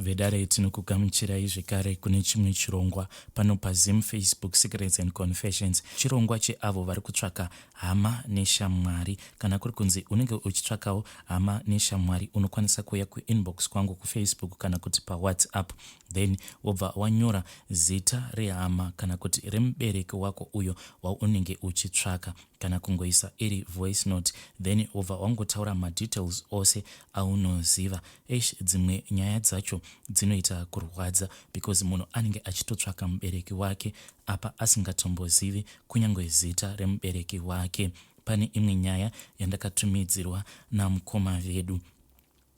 Vedare tinokugamuchirai zvekare kune chimwe chirongwa pano paZim Facebook Secrets and Confessions, chirongwa cheavo vari kutsvaka hama neshamwari. Kana kuri kunzi unenge uchitsvakawo hama neshamwari, unokwanisa kuuya kuinbox kwangu kuFacebook kana kuti paWhatsApp, then wobva wanyora zita rehama kana kuti remubereki wako uyo waunenge uchitsvaka, kana kungoisa iri voice note, then wobva wangotaura madetails ose aunoziva. Dzimwe nyaya dzacho dzinoita kurwadza because munhu anenge achitotsvaka mubereki wake apa asingatombozivi kunyange zita remubereki wake. Pane imwe nyaya yandakatumidzirwa namukoma vedu.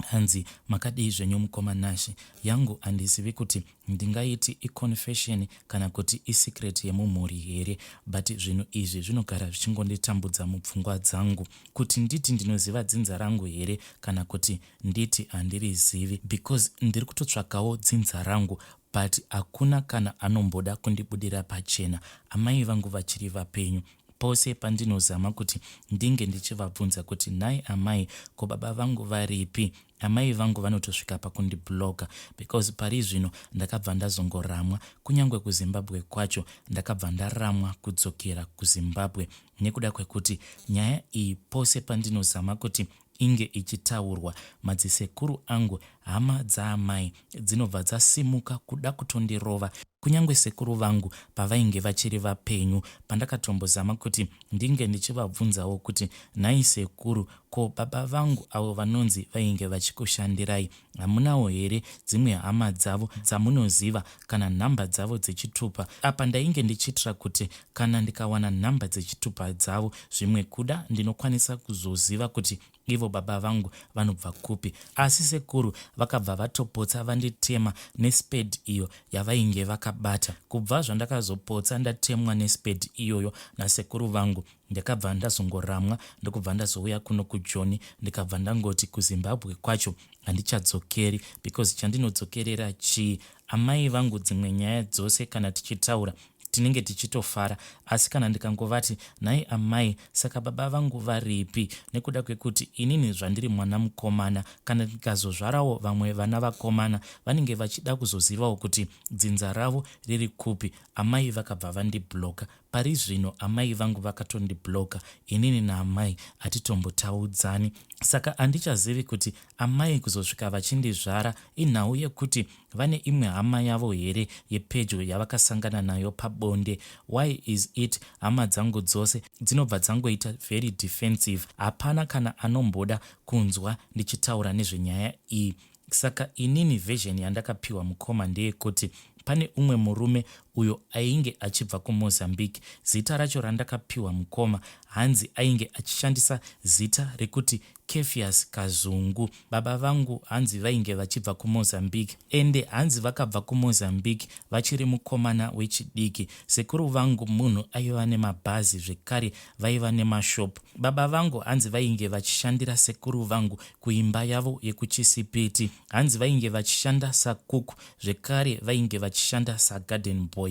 Hanzi, makadii zvenyu mukoma Nashi? Yangu handizivi kuti ndingaiti iconfession kana kuti isecret yemumhuri here, but zvinhu izvi zvinogara zvichingonditambudza mupfungwa dzangu kuti nditi ndinoziva dzinza rangu here kana kuti nditi handirizivi, because ndiri kutotsvakawo dzinza rangu but hakuna kana anomboda kundibudira pachena. Amai vangu vachiri vapenyu. Pose pandinozama kuti ndinge ndichivabvunza kuti nhai amai, ko baba vangu varipi, amai vangu vanotosvika pakundibloga because pari zvino ndakabva ndazongoramwa. Kunyange kuZimbabwe kwacho ndakabva ndaramwa kudzokera kuZimbabwe nekuda kwekuti nyaya iyi pose pandinozama kuti inge ichitaurwa, madzisekuru angu, hama dzaamai dzinobva dzasimuka kuda kutondirova. Kunyange sekuru vangu pavainge vachiri vapenyu, pandakatombozama kuti ndinge ndichivabvunzawo kuti nhai sekuru, ko baba vangu avo vanonzi vainge vachikushandirai, hamunawo here dzimwe hama dzavo dzamunoziva kana nhamba dzavo dzechitupa? Apa ndainge ndichitira kuti kana ndikawana nhamba dzechitupa dzavo, zvimwe kuda ndinokwanisa kuzoziva kuti ivo baba vangu vanobva kupi. Asi sekuru vakabva vatopotsa vanditema nespedi iyo yavainge vakabata. Kubva zvandakazopotsa ndatemwa nespedi iyoyo nasekuru vangu, ndakabva ndazongoramwa ndokubva ndazouya kuno kuJoni, ndikabva ndangoti kuZimbabwe kwacho handichadzokeri because chandinodzokerera chii? Amai vangu dzimwe nyaya dzose kana tichitaura tinenge tichitofara, asi kana ndikangovati nhai amai, saka baba vangu varipi, nekuda kwekuti inini zvandiri mwana mukomana, kana ndikazozvarawo vamwe vana vakomana vanenge vachida kuzozivawo kuti dzinza ravo riri kupi. Amai vakabva vandibloka. Pari zvino amai vangu vakatondibloka, inini naamai hatitombotaudzani. Saka handichazivi kuti amai kuzosvika vachindizvara inhau yekuti vane imwe hama yavo here yepedyo yavakasangana nayo pabonde. Why is it hama dzangu dzose dzinobva dzangoita very defensive? Hapana kana anomboda kunzwa ndichitaura nezvenyaya iyi. Saka inini version yandakapiwa mukoma ndeyekuti pane umwe murume uyo ainge achibva kuMozambique. Zita racho randakapiwa mukoma, hanzi ainge achishandisa zita rekuti Kefias Kazungu. Baba vangu hanzi vainge vachibva kuMozambique, ende hanzi vakabva kuMozambique vachiri mukomana wechidiki. Sekuru vangu munhu aiva nemabhazi zvekare vaiva nemashopu. Baba vangu hanzi vainge vachishandira sekuru vangu kuimba yavo yekuChisipiti. Hanzi vainge vachishanda sakuku, zvekare vainge vachishanda sagarden boy.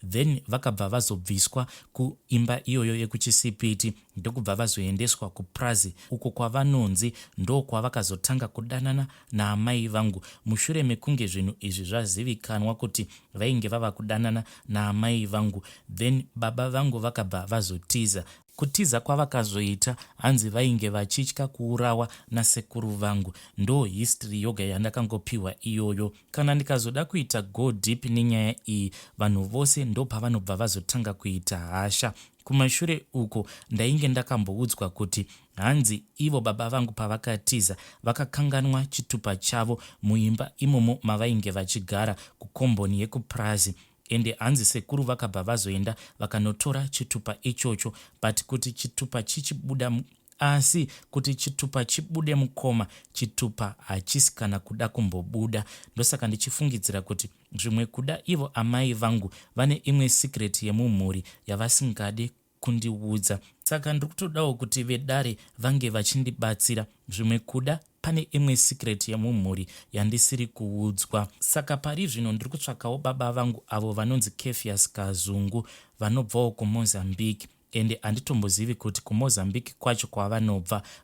Then vakabva vazobviswa kuimba iyoyo yekuChisipiti ndokubva vazoendeswa kuPrazi, uko kwavanonzi ndo kwavakazotanga kudanana naamai vangu. Mushure mekunge zvinhu izvi zvazivikanwa kuti vainge vava kudanana naamai vangu, then baba vangu vakabva vazotiza. Kutiza kwavakazoita hanzi vainge vachitya kuurawa nasekuru vangu. Ndo history yoga yandakangopiwa iyoyo. Kana ndikazoda kuita go deep nenyaya iyi, vanhu vose ndo pavanobva vazotanga kuita hasha. Kumashure uko ndainge ndakamboudzwa kuti hanzi ivo baba vangu pavakatiza vakakanganwa chitupa chavo muimba imomo mavainge vachigara kukomboni yekuPrazi, ende hanzi sekuru vakabva vazoenda vakanotora chitupa ichocho, but kuti chitupa chichibuda asi kuti chitupa chibude mukoma, chitupa hachisi kana kuda kumbobuda. Ndosaka ndichifungidzira kuti zvimwe kuda ivo amai vangu vane imwe secret yemumhuri yavasingade kundiudza. Saka ndiri kutodawo kuti vedare vange vachindibatsira. Zvimwe kuda pane imwe secret yemumhuri yandisiri kuudzwa. Saka pari zvino ndiri kutsvakawo baba vangu avo vanonzi Kefias Kazungu vanobvawo kuMozambique, ende handitombozivi kuti kuMozambique kwacho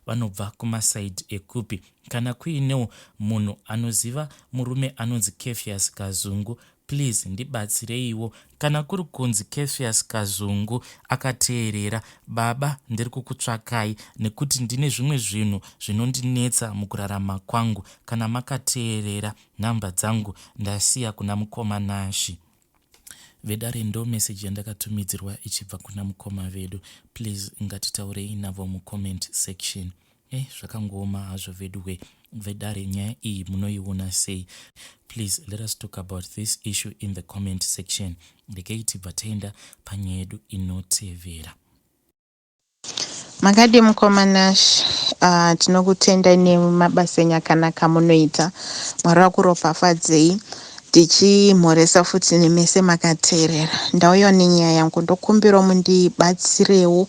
vanobva kumasaidi ekupi. Kana kuinewo munhu anoziva murume anonzi Kefias Kazungu, please ndibatsireiwo. Kana kuri kunzi Kefias Kazungu akateerera, baba ndiri kukutsvakai nekuti ndine zvimwe zvinhu zvinondinetsa mukurarama kwangu. Kana makateerera, nhamba dzangu ndasiya kuna mukoma Nashi. Vedare ndo meseji yandakatumidzirwa ichibva kuna mukoma vedu. Please ngatitaurei navo mucomment section. Zvakangooma hazvo veduwe. Vedare nyaya iyi munoiona sei? Please let us talk about this issue in the comment section. Ndekei tibva taenda panyaya yedu inotevera. Makadi mukoma Nashi, tinokutenda nemabasa enyu akanaka munoita. Mwari akuropafadzei. Tichimhoresa futi nemese makateerera. Ndauya nenyaya yangu, ndokumbira mundibatsirewo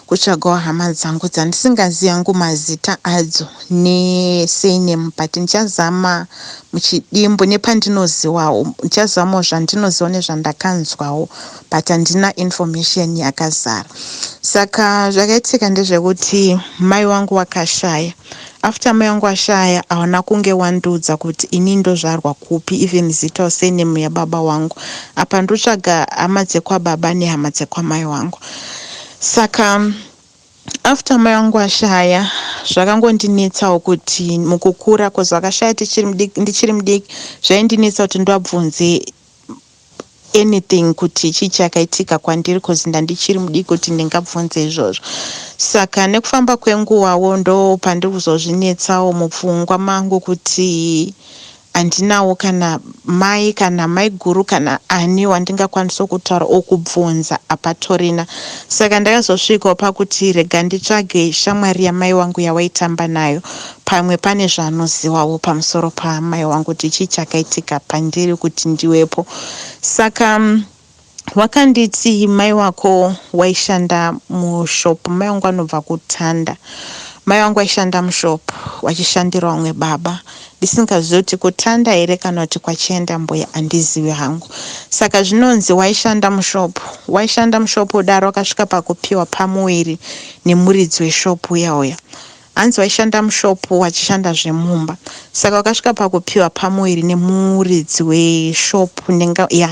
kutsvagawo hama dzangu dzandisingazivi yangu mazita adzo nesurname, but ndichazama muchidimbu nepandinozivawo, ndichazamawo zvandinoziva nezvandakanzwawo, but handina information yakazara. Saka zvakaitika ndezvekuti mai wangu wakashaya. After mai wangu ashaya, hawana kunge wandudza kuti ini ndozvarwa kupi, even zita surname yababa wangu. Apa ndotsvaga hama dzekwababa nehama dzekwamai wangu. Saka after mai wangu ashaya, zvakangondinetsawo kuti mukukura, kozi wakashaya ndichiri mudiki, zvaindinetsa kuti ndabvunze anything kuti chii chakaitika kwandiri, kozi ndandichiri mudiki kuti ndingabvunze izvozvo. Saka nekufamba kwenguvawo ndo pandiri kuzozvinetsawo mupfungwa mangu kuti handinawo kana mai guru kana ani wandingakwanisa kutaura okubvunza apatorina. Saka ndakazosvikawo pakuti rega nditsvage shamwari yamai wangu yawaitamba nayo, pamwe pane zvanozivawo pamusoro pamai wangu kuti chii chakaitika pandiri kuti ndiwepo. Saka wakanditi mai wako waishanda mushopu. Mai wangu anobva kuTanda. Mai wangu waishanda mushopu wachishandira vamwe baba. Ndisingazivi kuti kuTanda here kana kuti kwachienda mbuya, handizivi hangu. Saka zvinonzi waishanda mushopu daro wakasvika pakupiwa pamuviri nemuridzi weshopu yauya. Hanzi waishanda mushopu wachishanda zvemumba. Saka wakasvika pakupiwa pamuviri nemuridzi weshopu,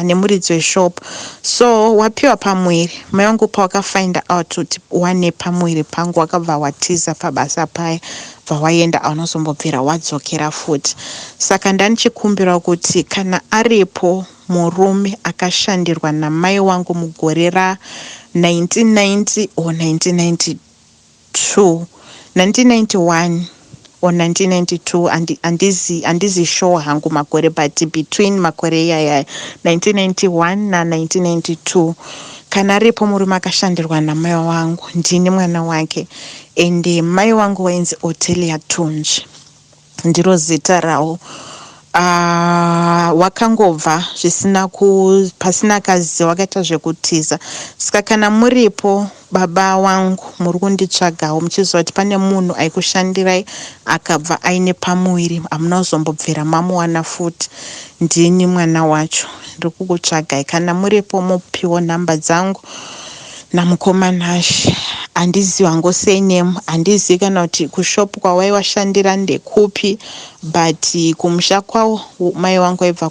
nemuridzi weshopu. So wapiwa pamuviri, mai wangu pawakafind out kuti wane pamuviri pangu, wakabva watiza pabasa paya, bva waenda, aunozombobvira wadzokera futi. Saka ndanichikumbira kuti kana aripo murume akashandirwa namai wangu mugore ra1990 or 1992, 1991 or 1992, handizi sure hangu makore, but between makore yaya 1991 na 1992, kana aripo murume akashandirwa namai wangu, ndini mwana wake. Ende mai wangu wainzi Otiliah Tonje, ndiro zita rawo. Wakangobva pasina kazi, wakaita zvekutiza. Saka kana muripo baba wangu muri kunditsvagawo muchiziva kuti pane munhu aikushandirai akabva aine pamuviri, hamuna kuzombobvira mamuwana futi, ndini mwana wacho, ndiri kukutsvagai. Kana muripo mupiwo nhamba dzangu namukoma Nashi. Handizivi hangu surname, handizivi kana kuti kushopu kwawaiwashandira ndekupi, but kumusha kwawo mai wangu aibva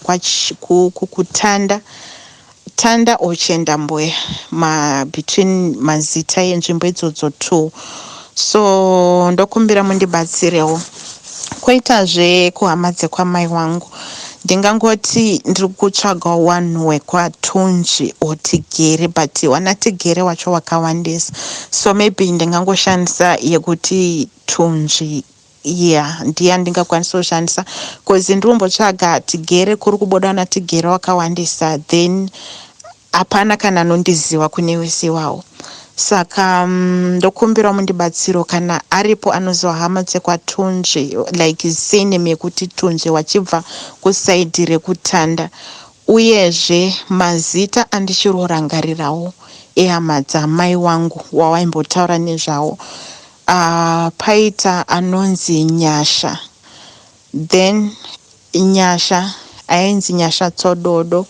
kuTanda ochenda mbuya, between mazita enzvimbo idzodzo 2. So ndokumbira mundibatsirewo. Koitazve kuhama dzekwamai wangu, ndingangoti ndiri kutsvagawo wanhu wekwaTonje otigere, but wanatigere wacho wakawandisa. So maybe ndingangoshandisa yekuti Tonje, ndiye ndingakwanisa kushandisa, because ndiri kumbotsvaga tigere kuri kubuda natigere wakawandisa, then hapana kana anondiziva kune wese wawo. Saka ndokumbira mundibatsiro kana aripo anoziva hama dzekwaTonje, like surname yekuti Tonje wachibva kusaidhi rekuTanda, uyezve mazita andichirorangarirawo ehama dzamai wangu wawaimbotaura nezvawo. Paita anonzi Nyasha, then Nyasha ainzi Nyasha Tsododo,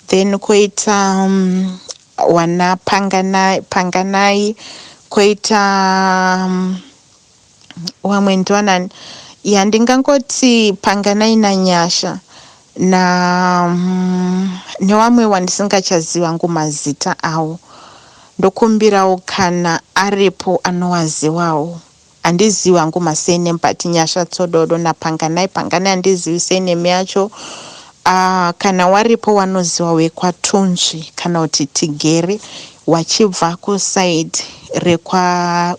then koita wana panganai koita wamwe ndwanani ndingangoti panganai naNyasha nevamwe wandisingachaziva ngumazita avo. Ndokumbirawo kana aripo anowaziwawo. Handiziva ngumasene but Nyasha Tsododo napanganai handizivi senemi yacho. Kana waripo wanoziva wekwaTonje kana kuti Tigere wachibva kusaidi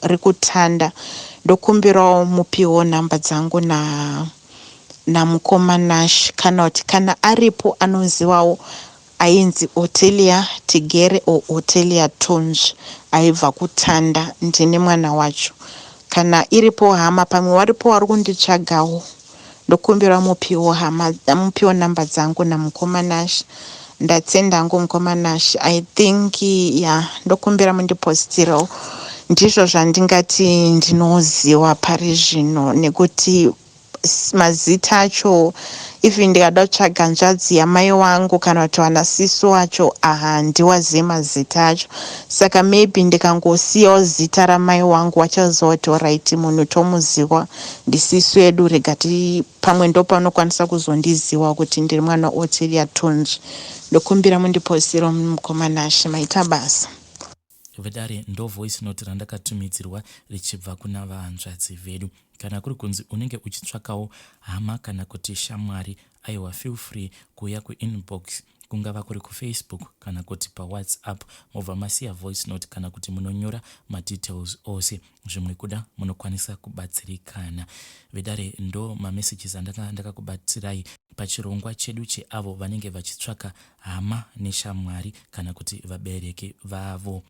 rekutanda, ndokumbirawo mupiwo nhamba dzangu namukomanashi kana kuti kana aripo anozivawo ainzi Otiliah Tigere o Otiliah Tonje aibva kutanda, ndine mwana wacho. Kana iripo hama pamwe waripo wari kunditsvagawo, ndokumbira mupiwo nhamba dzangu namukomanashi. Ndatsenda hangu mukomanashi, I think ndokumbira mundipostirawo. Ndizvo zvandingati ndinoziva pari zvino, nekuti mazita acho even ndikada kutsvaga nzvadzi yamai wangu kana kuti vanasisu wacho handiwazivi mazita acho. Saka maybe ndikangosiyawo zita ramai wangu wachaziva kuti alright munhu tomuziva ndisisu edu, regati pamwe ndopaunokwanisa kuzondiziva kuti ndiri mwana Otiliah Tonje. Ndokumbira mundipostirawo mukomanashi, maita basa. Vedare ndo voice note randakatumidzirwa richibva kuna vanzvadzi vedu. Kana kuri kunzi unenge uchitsvakawo hama kana kuti shamwari, aiwa feel free kuuya kuinbox, kungava kuri kuFacebook kana kuti paWhatsApp, mobva masiya voice note kana kuti munonyora madetails ose. Zvimwe kuda munokwanisa kubatsirikana. Vedare ndo mamessages andakakubatsirai pachirongwa chedu cheavo vanenge vachitsvaka hama neshamwari kana kuti vabereki vavo.